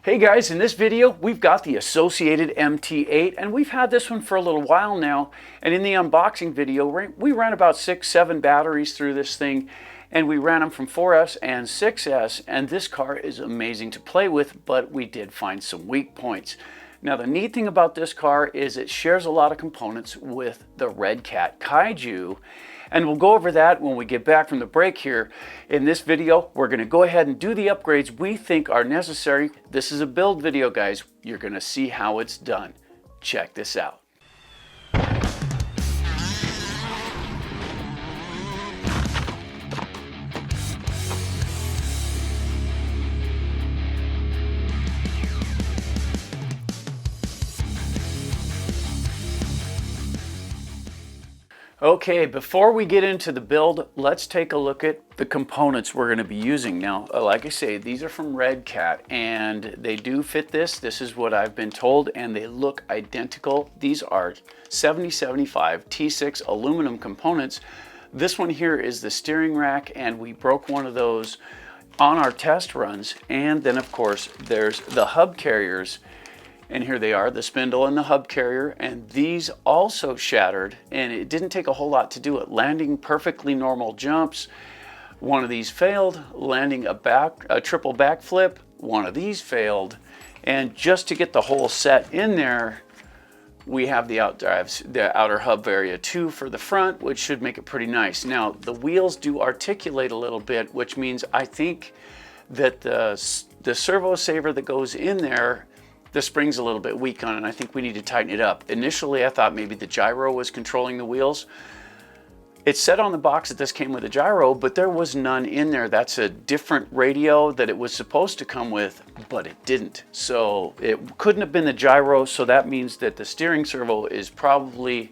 Hey guys, in this video we've got the associated MT8 and we've had this one for a little while now, and in the unboxing video we ran about 6-7 batteries through this thing, and we ran them from 4S and 6S, and this car is amazing to play with, but we did find some weak points. Now the neat thing about this car is it shares a lot of components with the Red Cat Kaiju, and we'll go over that when we get back from the break here. In this video, we're going to go ahead and do the upgrades we think are necessary. This is a build video, guys. You're going to see how it's done. Check this out. Okay, before we get into the build, let's take a look at the components we're going to be using. Now, like I say, these are from Red Cat, and they do fit this. This is what I've been told, and they look identical. These are 7075 T6 aluminum components. This one here is the steering rack, and we broke one of those on our test runs. And then, of course, there's the hub carriers. And here they are, the spindle and the hub carrier, and these also shattered, and it didn't take a whole lot to do it. Landing perfectly normal jumps, one of these failed. Landing a triple backflip, one of these failed. And just to get the whole set in there, we have the outer hub area too for the front, which should make it pretty nice. Now, the wheels do articulate a little bit, which means I think that the servo saver that goes in there, the spring's a little bit weak on it, and I think we need to tighten it up. Initially, I thought maybe the gyro was controlling the wheels. It said on the box that this came with a gyro, but there was none in there. That's a different radio that it was supposed to come with, but it didn't. So it couldn't have been the gyro, so that means that the steering servo is probably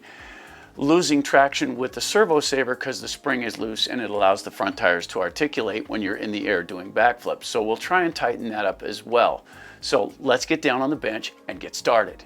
losing traction with the servo saver because the spring is loose and it allows the front tires to articulate when you're in the air doing backflips. So we'll try and tighten that up as well. So let's get down on the bench and get started.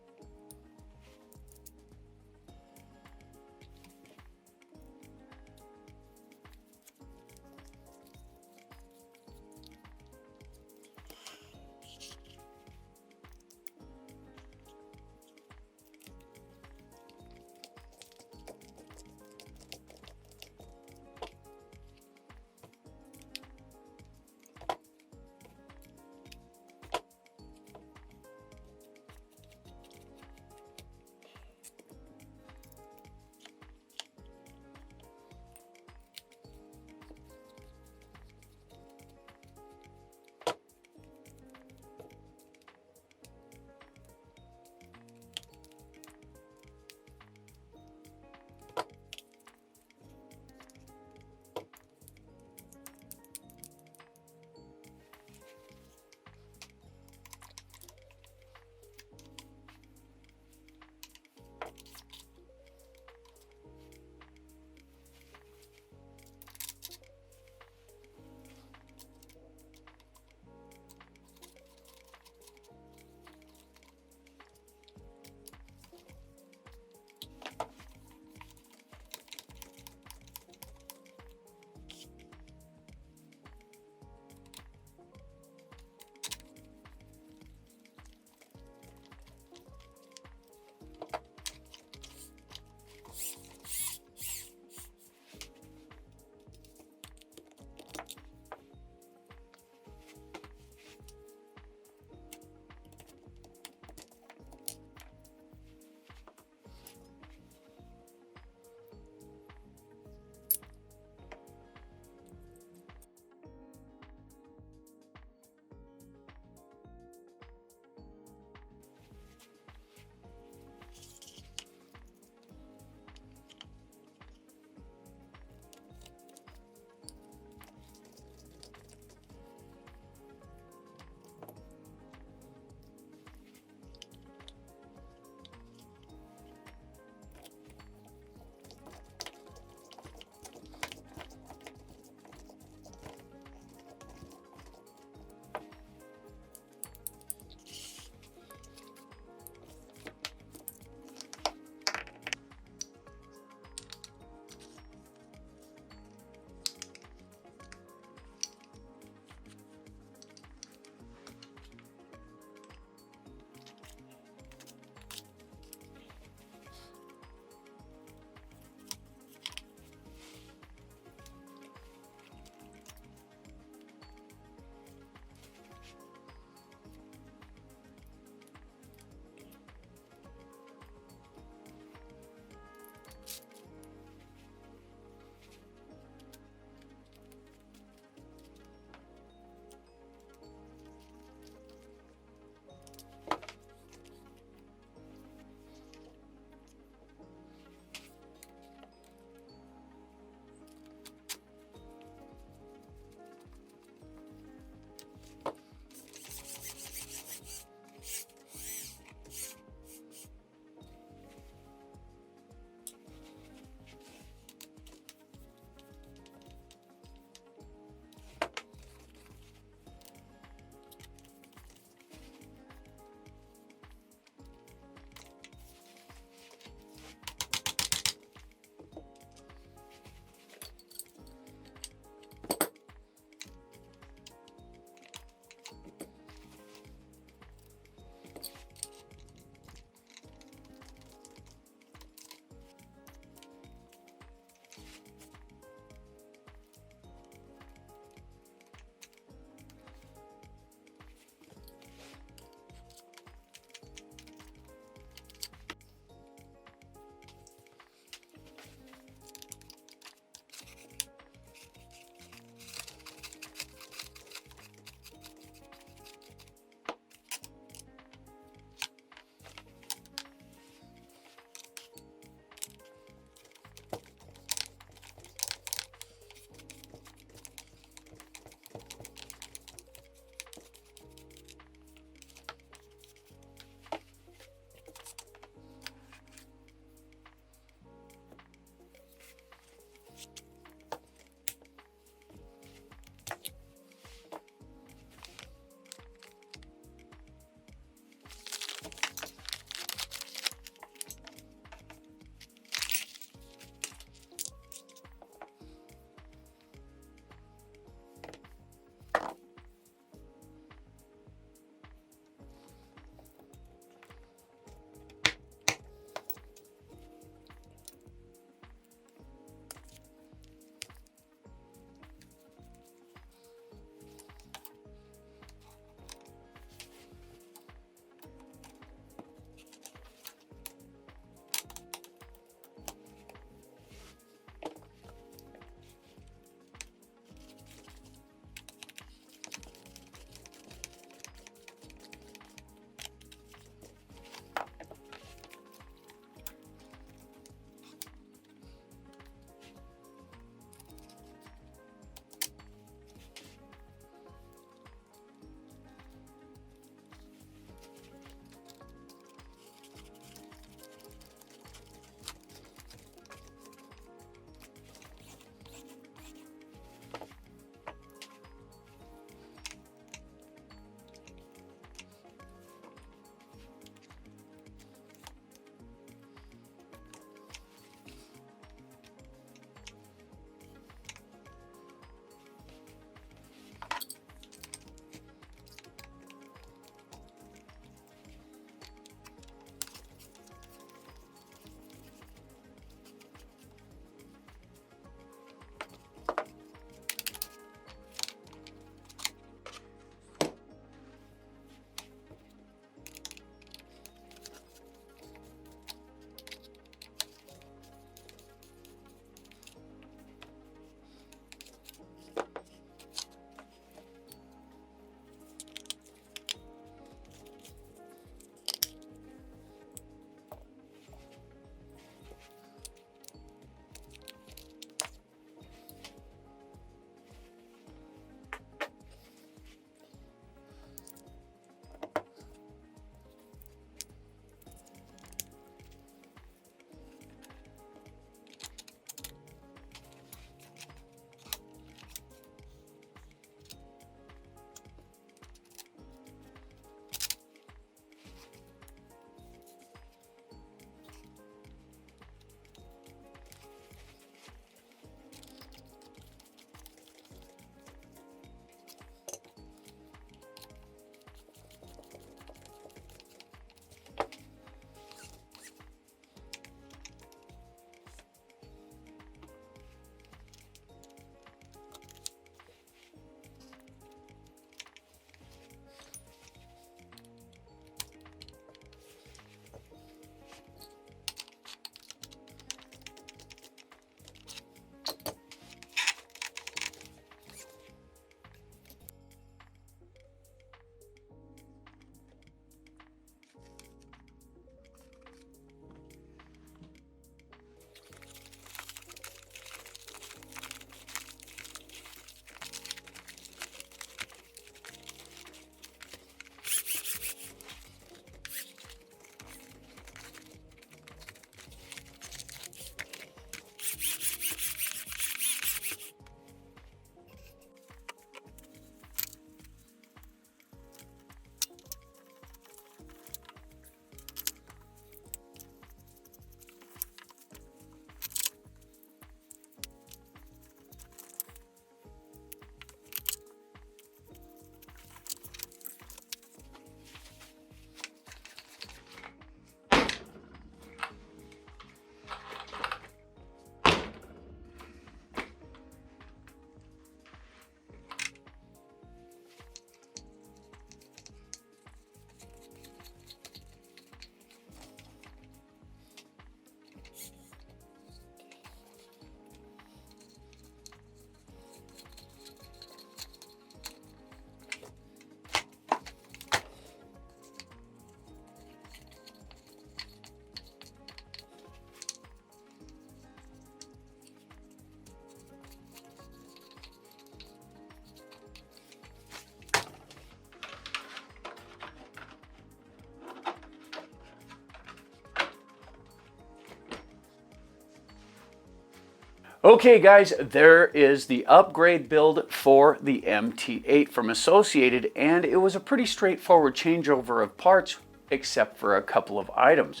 Okay guys, there is the upgrade build for the MT8 from Associated, and it was a pretty straightforward changeover of parts except for a couple of items.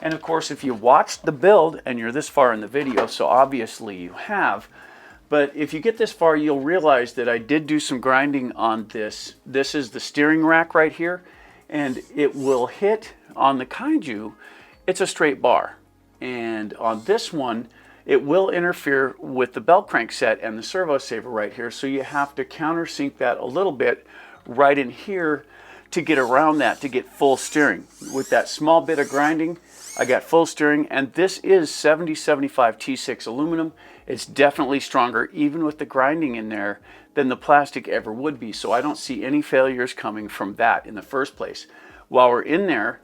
And of course, if you watched the build, and you're this far in the video, so obviously you have, but if you get this far, you'll realize that I did do some grinding on this. This is the steering rack right here, and it will hit on the Kaiju, it's a straight bar. And on this one, it will interfere with the belt crank set and the servo saver right here, so you have to countersink that a little bit right in here to get around that, to get full steering. With that small bit of grinding, I got full steering, and this is 7075 T6 aluminum. It's definitely stronger, even with the grinding in there, than the plastic ever would be, so I don't see any failures coming from that in the first place. While we're in there,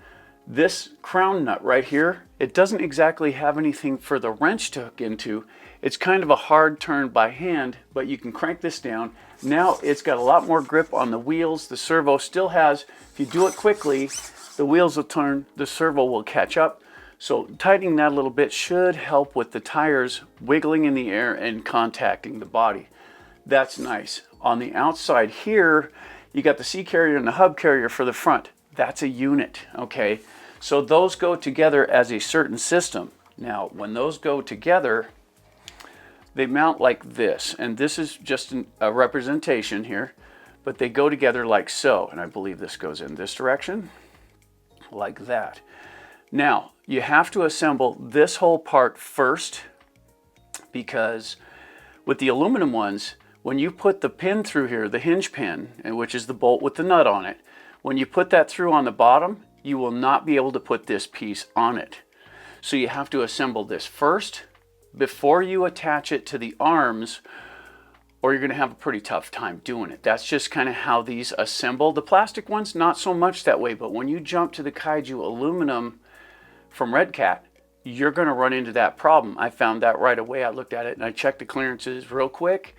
this crown nut right here, it doesn't exactly have anything for the wrench to hook into. It's kind of a hard turn by hand, but you can crank this down. Now it's got a lot more grip on the wheels. The servo still has, if you do it quickly, the wheels will turn, the servo will catch up. So tightening that a little bit should help with the tires wiggling in the air and contacting the body. That's nice. On the outside here, you got the C carrier and the hub carrier for the front. That's a unit, okay? So those go together as a certain system. Now, when those go together, they mount like this, and this is just a representation here, but they go together like so, and I believe this goes in this direction, like that. Now, you have to assemble this whole part first, because with the aluminum ones, when you put the pin through here, the hinge pin, which is the bolt with the nut on it, when you put that through on the bottom, you will not be able to put this piece on it. So you have to assemble this first before you attach it to the arms, or you're going to have a pretty tough time doing it. That's just kind of how these assemble. The plastic ones, not so much that way, but when you jump to the Kaiju aluminum from Red Cat, you're going to run into that problem. I found that right away. I looked at it and I checked the clearances real quick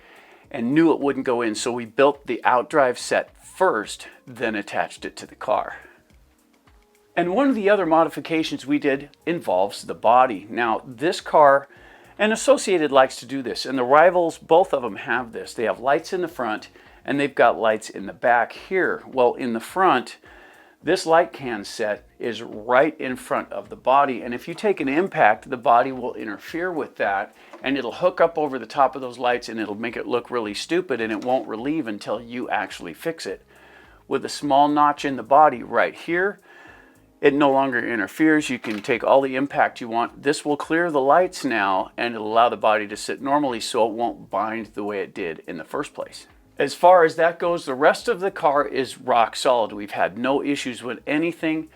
and knew it wouldn't go in. So we built the outdrive set first, then attached it to the car. And one of the other modifications we did involves the body. Now this car, and Associated likes to do this, and the Rivals, both of them have this. They have lights in the front and they've got lights in the back here. Well, in the front, this light can set is right in front of the body, and if you take an impact, the body will interfere with that, and it'll hook up over the top of those lights, and it'll make it look really stupid, and it won't relieve until you actually fix it. With a small notch in the body right here, it no longer interferes. You can take all the impact you want. This will clear the lights now, and it'll allow the body to sit normally so it won't bind the way it did in the first place. As far as that goes, the rest of the car is rock solid. We've had no issues with anything,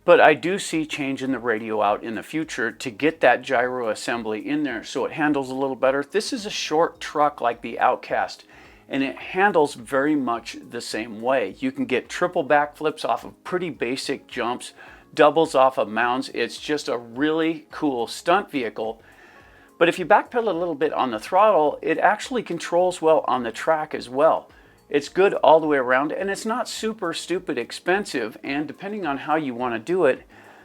but I do see changing the radio out in the future to get that gyro assembly in there so it handles a little better. This is a short truck like the Outcast, and it handles very much the same way. You can get triple backflips off of pretty basic jumps, doubles off of mounds. It's just a really cool stunt vehicle. But if you backpedal a little bit on the throttle, it actually controls well on the track as well. It's good all the way around, and it's not super stupid expensive, and depending on how you want to do it,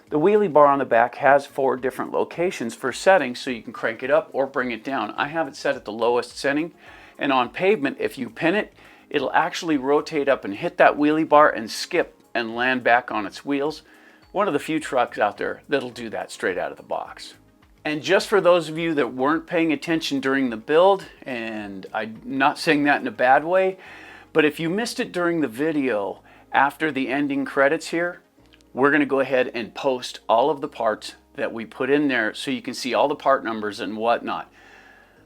the wheelie bar on the back has 4 different locations for settings, so you can crank it up or bring it down. I have it set at the lowest setting, and on pavement, if you pin it, it'll actually rotate up and hit that wheelie bar and skip and land back on its wheels. One of the few trucks out there that'll do that straight out of the box. And just for those of you that weren't paying attention during the build, and I'm not saying that in a bad way, but if you missed it during the video, after the ending credits here, we're going to go ahead and post all of the parts that we put in there so you can see all the part numbers and whatnot.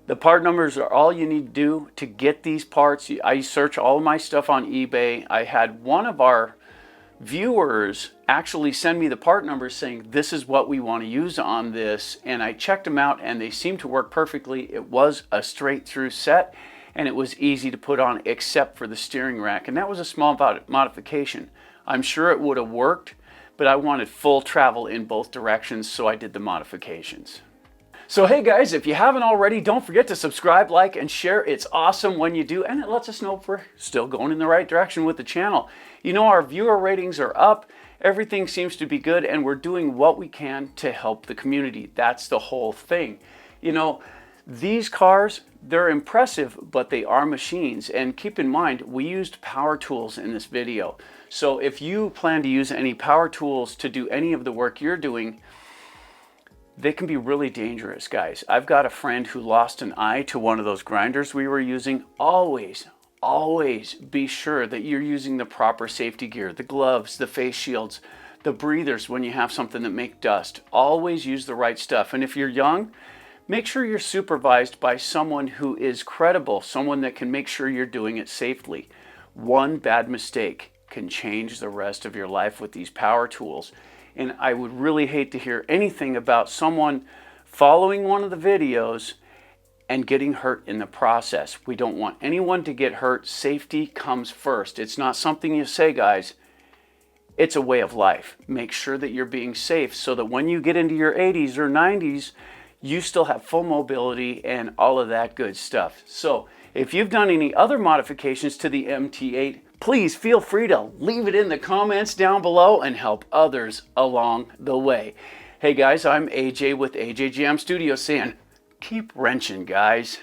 The part numbers are all you need to do to get these parts. I search all of my stuff on eBay. I had one of our viewers actually send me the part numbers saying this is what we want to use on this, and I checked them out and they seemed to work perfectly. It was a straight through set and it was easy to put on except for the steering rack, and that was a small modification. I'm sure it would have worked, but I wanted full travel in both directions, so I did the modifications. So hey guys, if you haven't already, don't forget to subscribe, like, and share. It's awesome when you do, and it lets us know if we're still going in the right direction with the channel. You know, our viewer ratings are up, everything seems to be good, and we're doing what we can to help the community. That's the whole thing. You know, These cars, they're impressive, but they are machines. And keep in mind, we used power tools in this video. So if you plan to use any power tools to do any of the work you're doing, they can be really dangerous, guys. I've got a friend who lost an eye to one of those grinders we were using. Always be sure that you're using the proper safety gear, the gloves, the face shields, the breathers when you have something that makes dust. Always use the right stuff. And if you're young, make sure you're supervised by someone who is credible, someone that can make sure you're doing it safely. One bad mistake can change the rest of your life with these power tools. And I would really hate to hear anything about someone following one of the videos and getting hurt in the process. We don't want anyone to get hurt. Safety comes first. It's not something you say, guys. It's a way of life. Make sure that you're being safe so that when you get into your 80s or 90s, you still have full mobility and all of that good stuff. So if you've done any other modifications to the MT8, please feel free to leave it in the comments down below and help others along the way. Hey guys, I'm AJ with AJ Jam Studio saying, keep wrenching, guys.